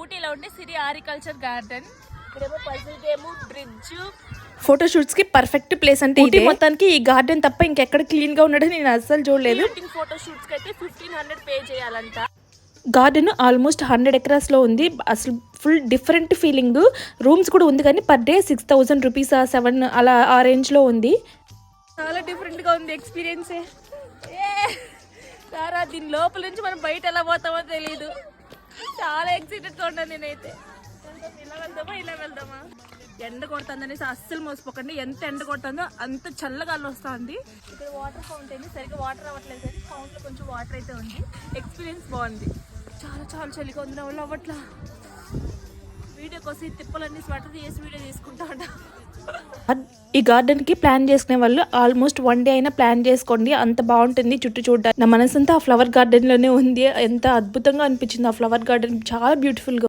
ఊటీలో ఉండే సిరి ఆరికల్చర్ గార్డెన్. ఇక్కడేమో పజిల్ గేమ్, బ్రిడ్జ్, ఫోటోషూట్స్ కి పర్ఫెక్ట్ ప్లేస్ అంటే ఇది. మొత్తానికి ఈ గార్డెన్ తప్ప ఇంకెక్కడ క్లీన్ గా ఉండడం నేను అస్సలు చూడలేదు. ఫోటోషూట్స్ కి అయితే 1500 పే చేయాలంట. గార్డెన్ ఆల్మోస్ట్ 100 acres లో ఉంది. అసలు ఫుల్ డిఫరెంట్ ఫీలింగ్. రూమ్స్ కూడా ఉంది కానీ పర్ డే 6000 రూపీస్ 7 అలా ఆ రేంజ్ లో ఉంది. చాలా డిఫరెంట్ గా ఉంది ఎక్స్పీరియన్సే. సారా దీని లోపల నుంచి మనం బయట ఎలా పోతామో తెలీదు. చాలా ఎక్సైటెడ్ గా ఉన్నాను నేనైతే. ఇలా వెళ్దామా ఎండ కొడుతుందనేసి అస్సలు మోసపోకండి. ఎంత ఎండ కొడుతుందో అంత చల్లగాలి వస్తుంది. ఇక్కడ వాటర్ ఫౌంటైన్ సరిగ్గా వాటర్ అవ్వట్లేదు కానీ ఫౌంట్లో కొంచెం వాటర్ అయితే ఉంది. ఎక్స్పీరియన్స్ బాగుంది. చాలా చాలా చలిగా ఉంది. నా వల్ల అవ్వట్లా. వీడియో కోసం తిప్పలన్నీ స్వెటర్ చేసి వీడియో తీసుకుంటా ఉంటా. ఈ గార్డెన్ కి ప్లాన్ చేసుకునే వాళ్ళు ఆల్మోస్ట్ 1 డే అయినా ప్లాన్ చేసుకోండి. అంత బాగుంటుంది చుట్టూ చూడడానికి. నా మనసంతా ఆ ఫ్లవర్ గార్డెన్ లోనే ఉంది. ఎంత అద్భుతంగా అనిపించింది ఆ ఫ్లవర్ గార్డెన్. చాలా బ్యూటిఫుల్ గా.